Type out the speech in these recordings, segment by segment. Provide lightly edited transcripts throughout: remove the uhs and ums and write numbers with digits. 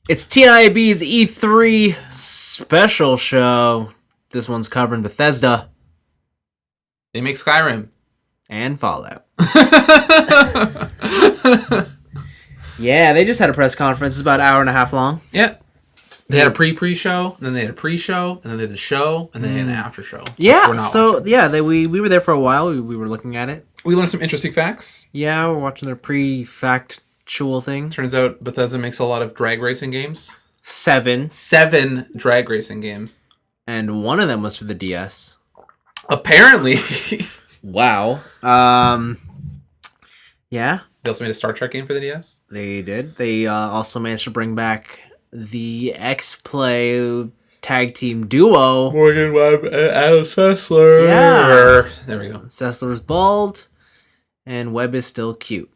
It's tniab's E3 special show. This one's covering Bethesda. They make Skyrim. And Fallout. Yeah, they just had a press conference. It's about an hour and a half long. Yeah. They had a pre-show, and then they had a pre-show, and then they had the show, and then they had an after-show. Yeah, we were there for a while. We were looking at it. We learned some interesting facts. Yeah, we're watching their pre-factual thing. Turns out Bethesda makes a lot of drag racing games. 7 drag racing games. And one of them was for the DS. Apparently. Wow. Yeah. They also made a Star Trek game for the DS. They did. They also managed to bring back the X-Play tag team duo. Morgan Webb and Adam Sessler. Yeah. There we go. Sessler's bald, and Webb is still cute.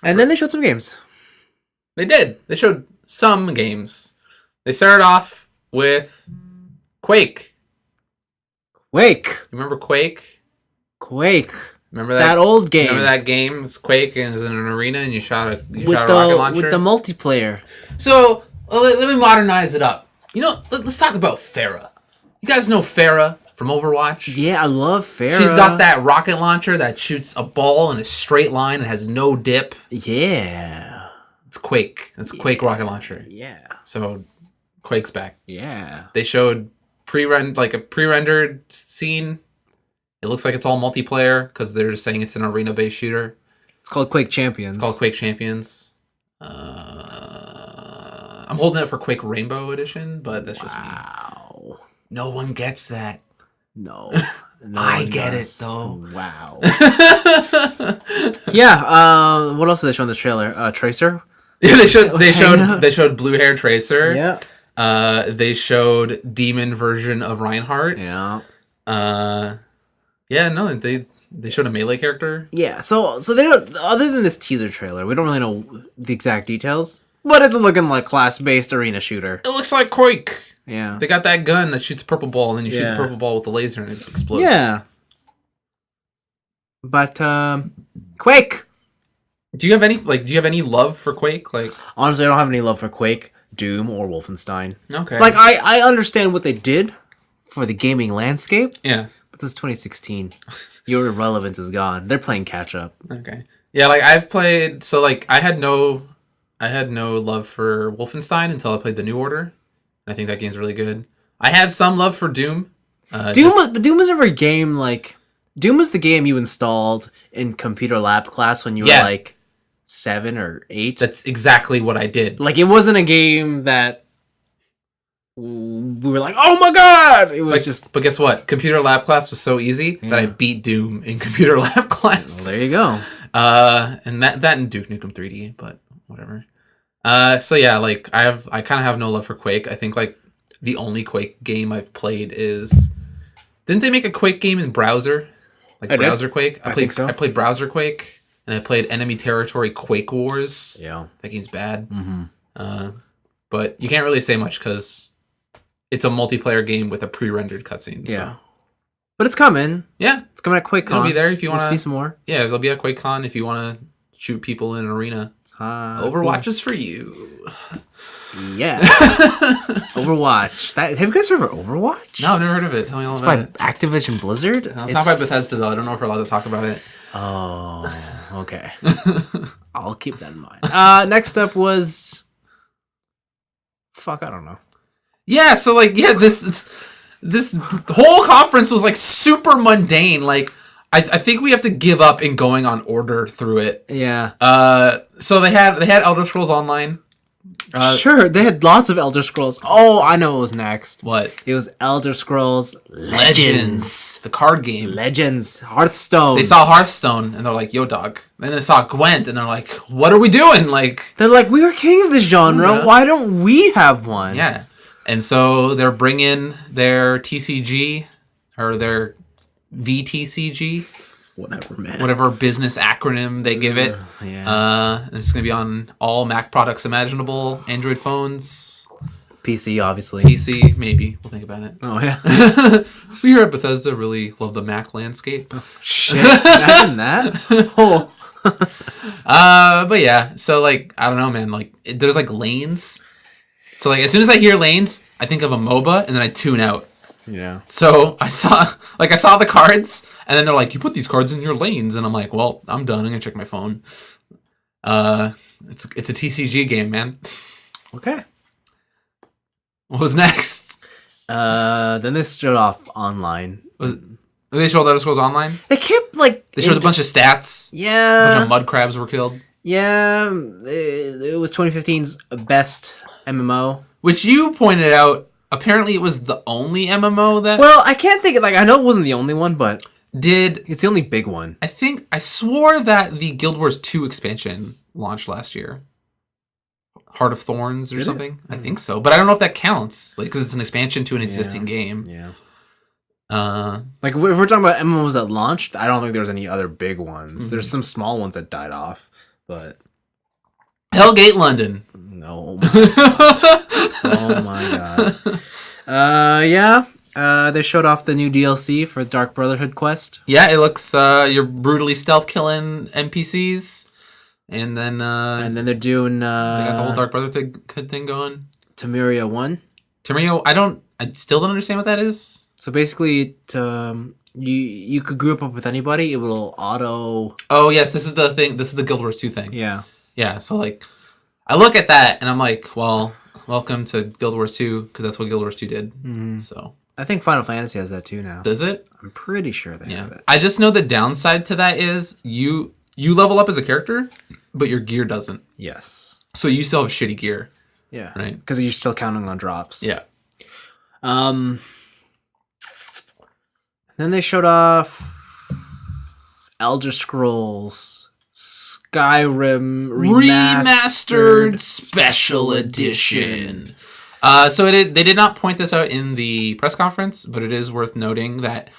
And then they showed some games. They did. They showed some games. They started off with Quake. Remember Quake? Remember that old game? Remember that game? It was Quake, and it was in an arena, and you shot a rocket launcher with the multiplayer. So let me modernize it up. You know, let's talk about Farah. You guys know Farah from Overwatch? Yeah, I love Farah. She's got that rocket launcher that shoots a ball in a straight line and has no dip. Yeah, it's Quake. It's Quake rocket launcher. Yeah. So Quake's back. Yeah. They showed a pre-rendered scene. It looks like it's all multiplayer because they're just saying it's an arena-based shooter. It's called Quake Champions. I'm holding it for Quake Rainbow Edition, but that's just me. No one gets that. No I get it though. Wow. Yeah. What else did they show in this trailer? Tracer. Yeah, they showed blue hair Tracer. Yeah. They showed demon version of Reinhardt. Yeah. They showed a melee character. Yeah, so they don't. Other than this teaser trailer, we don't really know the exact details. But it's looking like class-based arena shooter. It looks like Quake. Yeah. They got that gun that shoots a purple ball, and then you shoot the purple ball with the laser, and it explodes. Yeah. But Quake. Do you have any love for Quake? Like, honestly, I don't have any love for Quake, Doom, or Wolfenstein. Okay. Like I understand what they did for the gaming landscape. Yeah. This is 2016. Your irrelevance is gone. They're playing catch up. Okay. Yeah, like I've played. So like I had no love for Wolfenstein until I played the New Order. I think that game's really good. I had some love for Doom. Doom was never a game like. Doom was the game you installed in computer lab class when you were like 7 or 8. That's exactly what I did. Like it wasn't a game that. We were like, oh my god! It was But guess what? Computer lab class was so easy that I beat Doom in computer lab class. Well, there you go. And that and Duke Nukem 3D, but whatever. So yeah, like I kind of have no love for Quake. I think like the only Quake game I've played is. Didn't they make a Quake game in browser? Like browser Quake? I think so. I played browser Quake, and I played Enemy Territory Quake Wars. Yeah, that game's bad. Mm-hmm. But you can't really say much because. It's a multiplayer game with a pre-rendered cutscene. Yeah. So. But it's coming. Yeah. It's coming at QuakeCon. It'll be there if you want to see some more. Yeah, it'll be at QuakeCon if you want to shoot people in an arena. Overwatch is for you. Yeah. Overwatch. Have you guys heard of Overwatch? No, I've never heard of it. Tell me all about it. It's by Activision Blizzard? No, it's not by Bethesda, though. I don't know if we're allowed to talk about it. Oh, okay. I'll keep that in mind. Next up was... Fuck, I don't know. Yeah, so like, this whole conference was like super mundane. Like, I think we have to give up in going on order through it. Yeah. So they had Elder Scrolls Online. Sure, they had lots of Elder Scrolls. Oh, I know what was next. What? It was Elder Scrolls Legends. The card game. Legends. Hearthstone. They saw Hearthstone, and they're like, yo, dog. Then they saw Gwent, and they're like, what are we doing? Like, they're like, we are king of this genre. Yeah. Why don't we have one? Yeah. And so they're bringing their TCG, or their VTCG. Whatever, man. Whatever business acronym they give it. Yeah. And it's going to be on all Mac products imaginable. Android phones. PC, obviously. PC, maybe. We'll think about it. Oh, yeah. We here at Bethesda really love the Mac landscape. Oh, shit. Imagine that. Oh. But yeah, so like I don't know, man. Like there's like lanes. So like as soon as I hear lanes, I think of a MOBA and then I tune out. Yeah. So I saw the cards and then they're like, you put these cards in your lanes, and I'm like, well, I'm done. I'm gonna check my phone. It's a TCG game, man. Okay. What was next? Then they showed off online. They showed Elder Scrolls Online? They kept like they showed a bunch of stats. Yeah. A bunch of mud crabs were killed. Yeah. It was 2015's best MMO. Which you pointed out, apparently it was the only MMO that... Well, I can't think of, like, I know it wasn't the only one, but... It's the only big one. I swore that the Guild Wars 2 expansion launched last year. Heart of Thorns or something? I think so. But I don't know if that counts. Like, because it's an expansion to an existing game. Yeah. Like, if we're talking about MMOs that launched, I don't think there's any other big ones. Mm-hmm. There's some small ones that died off, but... Hellgate London. No. Oh my god. Yeah. They showed off the new DLC for Dark Brotherhood quest. Yeah, it looks you're brutally stealth killing NPCs, and then they're doing they got the whole Dark Brotherhood thing going. Temeria 1. Temeria, I still don't understand what that is. So basically, you could group up with anybody. It will auto. Oh yes, this is the thing. This is the Guild Wars 2 thing. Yeah. Yeah. So like, I look at that and I'm like, well, welcome to Guild Wars 2 because that's what Guild Wars 2 did. Mm-hmm. So I think Final Fantasy has that too now. Does it? I'm pretty sure they have it. I just know the downside to that is you level up as a character, but your gear doesn't. Yes. So you still have shitty gear. Yeah. Right. Because you're still counting on drops. Yeah. Then they showed off Elder Scrolls Skyrim Remastered Special Edition. So they did not point this out in the press conference, but it is worth noting that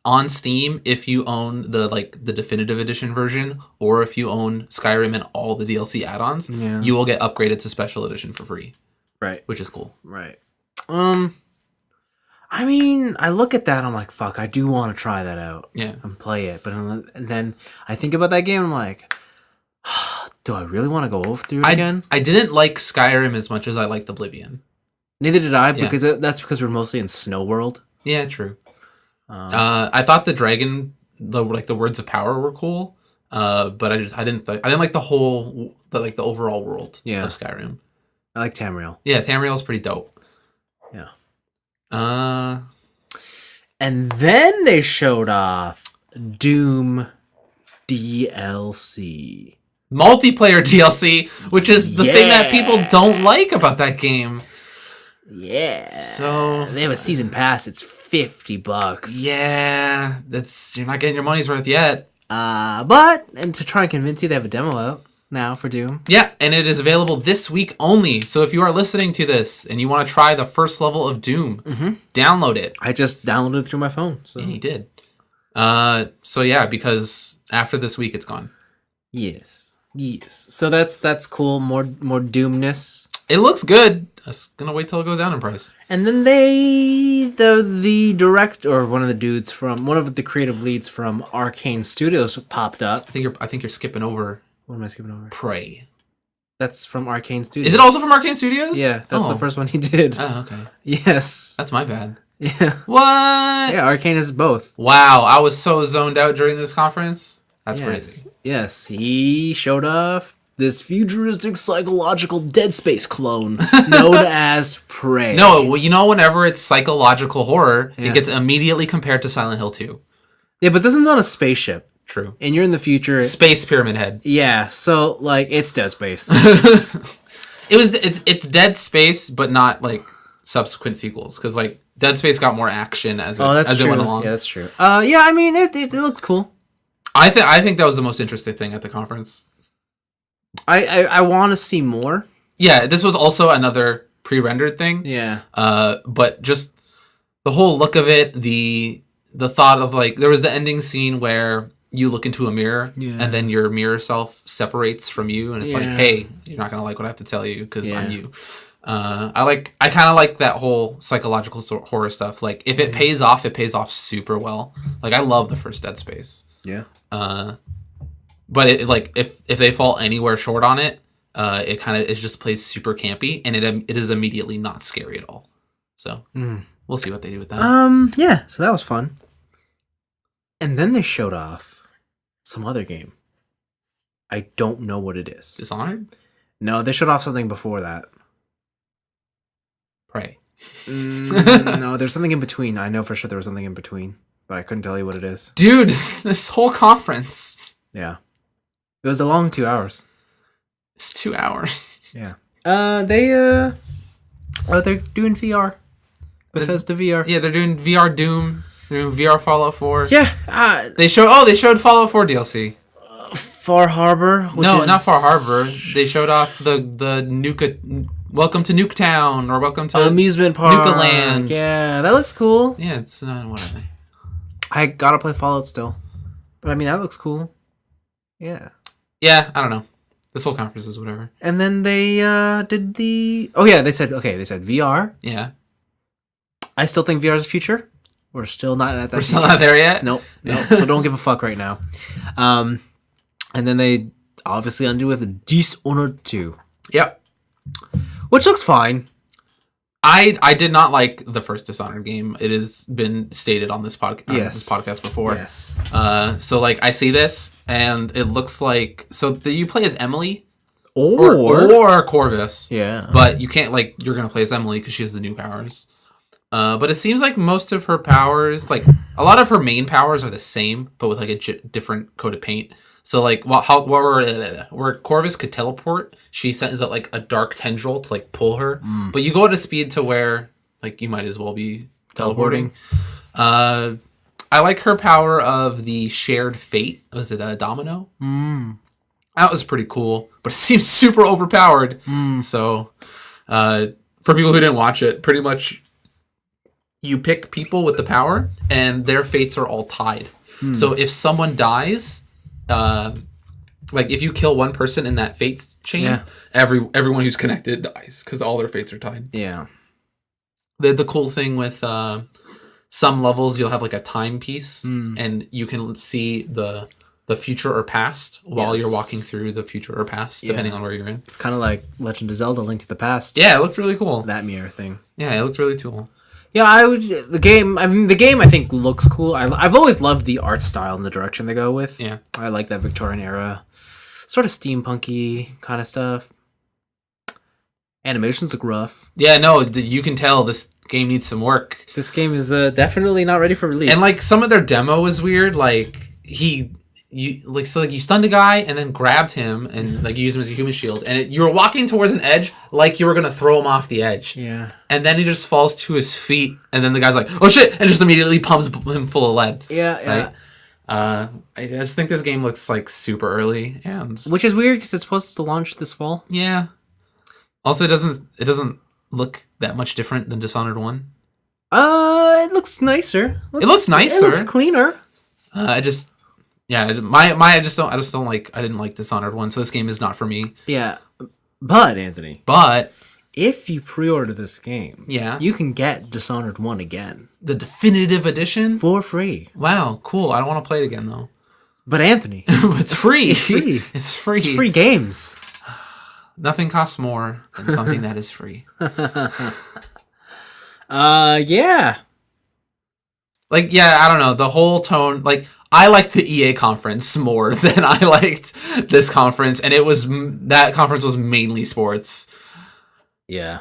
on Steam, if you own the definitive edition version, or if you own Skyrim and all the DLC add-ons, you will get upgraded to Special Edition for free. Right. Which is cool. Right. I mean, I look at that, I'm like, fuck, I do want to try that out. Yeah. And play it. And then I think about that game, I'm like, do I really want to go through it again? I didn't like Skyrim as much as I liked Oblivion. Neither did I, because that's because we're mostly in Snow World. Yeah, true. I thought the dragon, the words of power were cool, but I didn't like the overall world of Skyrim. I like Tamriel. Yeah, Tamriel's pretty dope. Yeah. And then they showed off Doom DLC. Multiplayer DLC, which is the thing that people don't like about that game. Yeah. So they have a season pass. It's $50. Yeah, you're not getting your money's worth yet. But to try and convince you, they have a demo out now for Doom. Yeah, and it is available this week only. So if you are listening to this and you want to try the first level of Doom, download it. I just downloaded it through my phone. So. Yeah, you did. So yeah, because after this week, it's gone. Yes. So that's cool. More Doomness. It looks good. I'm gonna wait till it goes down in price. And then the director, or one of the creative leads from Arcane Studios popped up. I think you're skipping over. What am I skipping over? Prey. That's from Arcane Studios. Is it also from Arcane Studios? Yeah, that's the first one he did. Oh, okay. Yes. That's my bad. Yeah. What? Yeah, Arcane is both. Wow, I was so zoned out during this conference. That's crazy. Yes, he showed off this futuristic psychological Dead Space clone known as Prey. No, well, whenever it's psychological horror, it gets immediately compared to Silent Hill 2. Yeah, but this one's on a spaceship. True. And you're in the future. Space Pyramid Head. Yeah, so, it's Dead Space. It's Dead Space, but not, subsequent sequels. Because, Dead Space got more action as it went along. Yeah, that's true. I mean, it looked cool. I think that was the most interesting thing at the conference. I want to see more. Yeah, this was also another pre-rendered thing. Yeah. But just the whole look of it, the thought of there was the ending scene where you look into a mirror and then your mirror self separates from you and it's hey, you're not gonna like what I have to tell you because I'm you. I kind of like that whole psychological horror stuff. If it pays off, it pays off super well. I love the first Dead Space. Yeah. but it like if they fall anywhere short on it, it just plays super campy, and it is immediately not scary at all. So we'll see what they do with that. Yeah, so that was fun. And then they showed off some other game. I don't know what it is. Dishonored? No, they showed off something before that. Prey. No, there's something in between. I know for sure there was something in between, but I couldn't tell you what it is. Dude, this whole conference. Yeah. It was a long 2 hours. It's 2 hours. Yeah. They're doing VR. Bethesda VR. Yeah, they're doing VR Doom. They're doing VR Fallout 4. Yeah. They showed Fallout 4 DLC. Far Harbor. Not Far Harbor. They showed off the Nuka. Welcome to Nuketown, or welcome to amusement park. Nuka Land. Yeah, that looks cool. Yeah, it's whatever. I gotta play Fallout still, but I mean that looks cool. Yeah. Yeah, I don't know. This whole conference is whatever. And then they did the. Oh yeah, they said VR. Yeah. I still think VR is the future. We're still not at that. We're still not there yet. Nope. So don't give a fuck right now. And then they obviously undo with Dishonored 2. Yep. Which looks fine. I did not like the first Dishonored game. It has been stated on this podcast before. Yes. So like I see this and it looks like you play as Emily or Corvus. Yeah. But you can't you're gonna play as Emily because she has the new powers. But it seems like most of her powers, like a lot of her main powers, are the same, but with like a different coat of paint. So like where Corvus could teleport, she sends out like a dark tendril to like pull her. But you go at a speed to where like you might as well be teleporting. I like her power of the shared fate. Was it a domino? That was pretty cool, but it seems super overpowered. So for people who didn't watch it, pretty much you pick people with the power and their fates are all tied. So if someone dies, like if you kill one person in that fates chain, everyone who's connected dies because all their fates are tied. Yeah. The cool thing with some levels, you'll have like a timepiece, and you can see the future or past while you're walking through the future or past, depending on where you're in. It's kind of like Legend of Zelda: Link to the Past. Yeah, it looked really cool. That mirror thing. Yeah, it looked really cool. Yeah, the game I think looks cool. I've always loved the art style and the direction they go with. Yeah. I like that Victorian era, sort of steampunky kind of stuff. Animations look rough. Yeah, no, you can tell this game needs some work. This game is definitely not ready for release. And like some of their demo was weird. Like you stunned a guy and then grabbed him and like you used him as a human shield, and you were walking towards an edge like you were gonna throw him off the edge. Yeah. And then he just falls to his feet, and then the guy's like, "Oh shit!" and just immediately pumps him full of lead. Yeah. I just think this game looks like super early, and which is weird because it's supposed to launch this fall. Yeah. Also, it doesn't look that much different than Dishonored 1. It looks nicer. It looks nicer. It looks cleaner. I just didn't like Dishonored 1, so this game is not for me. Yeah. But Anthony. If you pre-order this game, you can get Dishonored 1 again. The definitive edition? For free. Wow, cool. I don't want to play it again though. But Anthony. It's free. It's free. It's free. It's free games. Nothing costs more than something that is free. Yeah. Like, yeah, I don't know. The whole tone, like, I liked the EA conference more than I liked this conference, and that conference was mainly sports. Yeah.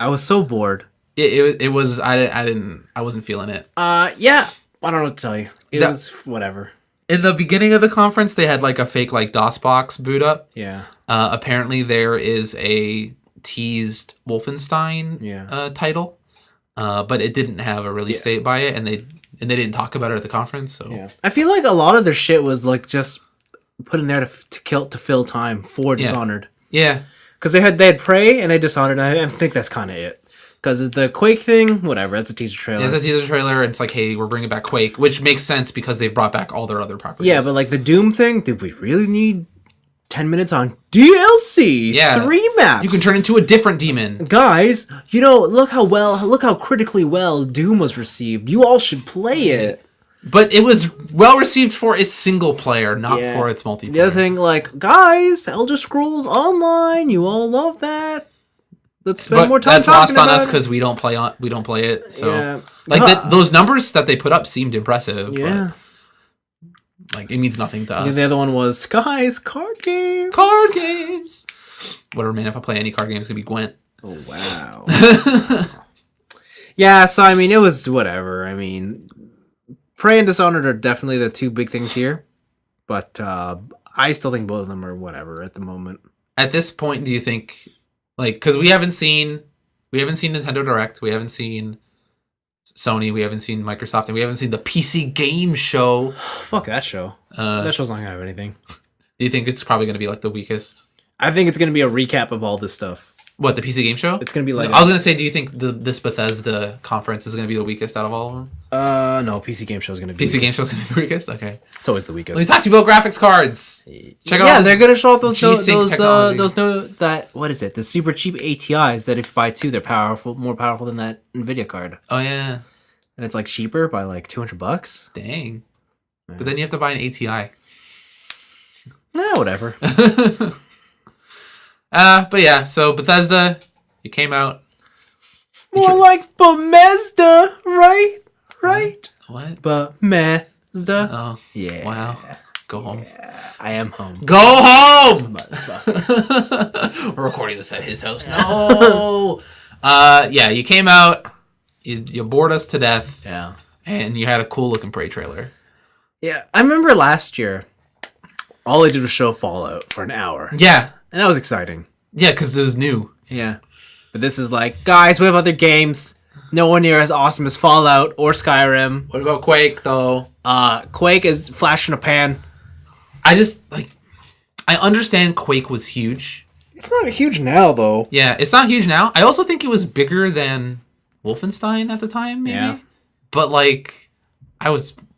I was so bored. It was, I wasn't feeling it. Yeah. I don't know what to tell you. It was whatever. In the beginning of the conference, they had like a fake like DOSBox boot up. Yeah. Apparently there is a teased Wolfenstein title, but it didn't have a release date by it, and they didn't talk about it at the conference. So yeah. I feel like a lot of their shit was like just put in there to fill time for Dishonored. Yeah. Because they had Prey and they Dishonored, and I think that's kind of it. Because the Quake thing, whatever, that's a teaser trailer. Yeah, it's a teaser trailer, and it's like, hey, we're bringing back Quake, which makes sense because they've brought back all their other properties. Yeah, but like the Doom thing, did we really need 10 minutes on DLC? Yeah. 3 maps. You can turn into a different demon. Guys, look how critically well Doom was received. You all should play it. But it was well received for its single player, not for its multiplayer. The other thing, like, guys, Elder Scrolls Online, you all love that. Let's spend more time. That's lost on us because we don't play it. So, those numbers that they put up seemed impressive. Yeah. But, like, it means nothing to us. The other one was, guys, card games. Card games. Whatever, man. If I play any card game, it's gonna be Gwent. Oh wow. Yeah. So I mean, it was whatever. I mean, Prey and Dishonored are definitely the two big things here, but I still think both of them are whatever at the moment. At this point, do you think? Like, because we haven't seen Nintendo Direct, we haven't seen Sony, we haven't seen Microsoft, and we haven't seen the PC game show. Fuck that show. That show's not gonna have anything. Do you think it's probably gonna be like the weakest? I think it's gonna be a recap of all this stuff. What, the PC game show? It's gonna be like. I was gonna say, do you think this Bethesda conference is gonna be the weakest out of all of them? No, PC game show is gonna be. PC game show is gonna be the weakest. Okay, it's always the weakest. Let me talk to you about graphics cards. Check out. Yeah, they're gonna show off those what is it? The super cheap ATIs that if you buy two, they're more powerful than that Nvidia card. Oh yeah, and it's like cheaper by like $200. Dang, yeah. But then you have to buy an ATI. Whatever. But yeah, so Bethesda, you came out. More like Bethesda, right? Right? What? Bethesda. Oh, yeah. Wow. Go home. Yeah, I am home. Go home! We're recording this at his house. No! Yeah, you came out, you bored us to death. Yeah. And you had a cool looking Prey trailer. Yeah, I remember last year, all they did was show Fallout for an hour. Yeah. And that was exciting. Yeah, because it was new. Yeah. But this is like, guys, we have other games. Nowhere near as awesome as Fallout or Skyrim. What about Quake, though? Quake is flash in a pan. I understand Quake was huge. It's not huge now, though. Yeah, it's not huge now. I also think it was bigger than Wolfenstein at the time, maybe. Yeah. But, like,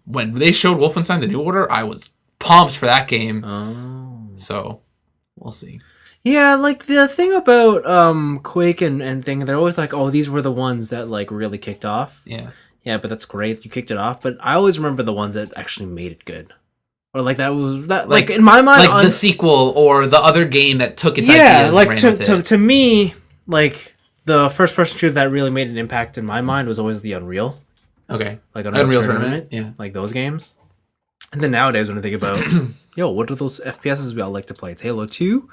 when they showed Wolfenstein The New Order, I was pumped for that game. Oh. So, we'll see. Yeah, like, the thing about Quake and thing, they're always like, oh, these were the ones that, like, really kicked off. Yeah. Yeah, but that's great. You kicked it off. But I always remember the ones that actually made it good. Or, like, that was... that like in my mind... Like, the sequel or the other game that took its ideas like, and ran with it. To me, like, the first-person shooter that really made an impact in my mind was always the Unreal. Okay. Like, Unreal Tournament. Yeah. Like, those games. And then nowadays, when I think about, what are those FPSs we all like to play? It's Halo 2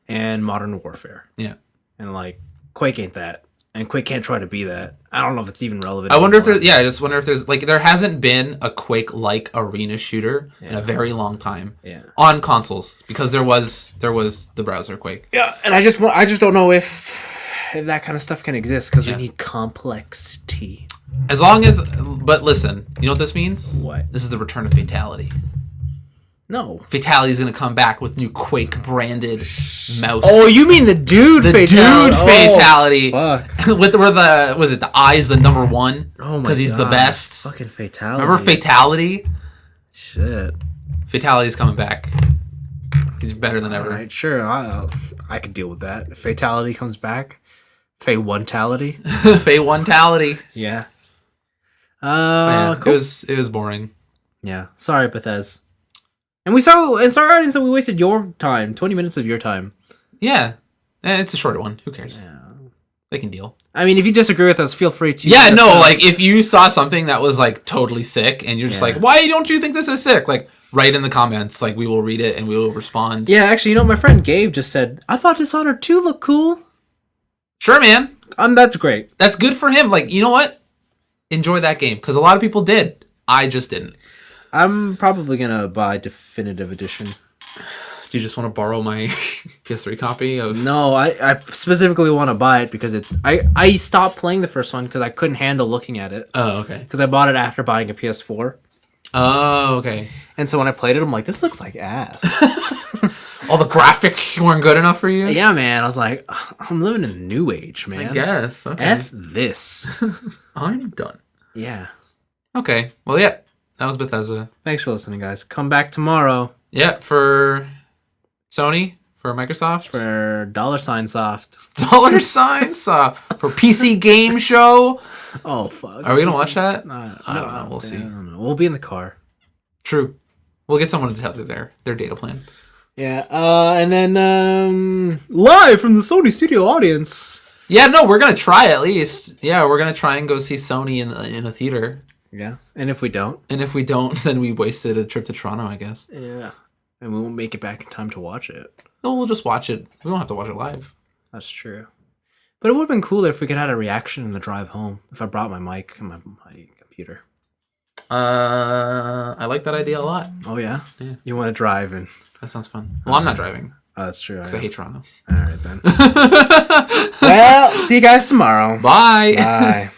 and Modern Warfare. Yeah. And, like, Quake ain't that. And Quake can't try to be that. I don't know if it's even relevant. I wonder if there's... Yeah, I just wonder if there's... Like, there hasn't been a Quake-like arena shooter in a very long time. Yeah. On consoles. Because there was the browser Quake. Yeah, and I just don't know if that kind of stuff can exist, because we need complexity. As long as... But listen, you know what this means? What? This is the return of Fatality. No. Fatality is going to come back with new Quake-branded mouse. Oh, you mean the dude Fatality? The dude Fatality. Fuck. With where the eyes the number one? Oh my god. Because he's the best. Fucking Fatality. Remember Fatality? Shit. Fatality's coming back. He's better than ever. Alright, sure. I could deal with that. If Fatality comes back. Fay-one-tality. Fay-one-tality. Yeah. Cool. It was boring. Yeah. Sorry, Bethesda. And we saw audience that we wasted your time, 20 minutes of your time. Yeah. It's a shorter one. Who cares? Yeah. They can deal. I mean, if you disagree with us, feel free to. Yeah, no, like, if you saw something that was, like, totally sick, and you're just like, why don't you think this is sick? Like, write in the comments. Like, we will read it, and we will respond. Yeah, actually, my friend Gabe just said, I thought Dishonored 2 looked cool. Sure, man. That's great. That's good for him. Like, you know what? Enjoy that game. Because a lot of people did. I just didn't. I'm probably going to buy Definitive Edition. Do you just want to borrow my PS3 copy of... No, I specifically want to buy it because it's... I stopped playing the first one because I couldn't handle looking at it. Oh, okay. Because I bought it after buying a PS4. Oh, okay. And so when I played it, I'm like, this looks like ass. All the graphics weren't good enough for you? Yeah, man. I was like, I'm living in the new age, man. I guess. Okay. F this. I'm done. Yeah. Okay. Well, yeah. That was Bethesda. Thanks for listening, guys. Come back tomorrow. Yeah, for Sony, for Microsoft. For $Soft. $Soft. For PC Game Show. Oh fuck! Are we gonna watch that? I don't know. We'll see. I don't know. We'll be in the car. True. We'll get someone to tell their data plan. Yeah. And then live from the Sony studio audience. Yeah, no, we're gonna try at least. Yeah, we're gonna try and go see Sony in a theater. Yeah. And if we don't, then we wasted a trip to Toronto, I guess. Yeah. And we won't make it back in time to watch it. No, we'll just watch it. We don't have to watch it live. That's true. But it would have been cooler if we could have had a reaction in the drive home. If I brought my mic and my computer. I like that idea a lot. Oh yeah. Yeah. You want to drive and that sounds fun. Well, I'm not driving. Oh, that's true. Because I hate Toronto. All right then. Well, see you guys tomorrow. Bye. Bye.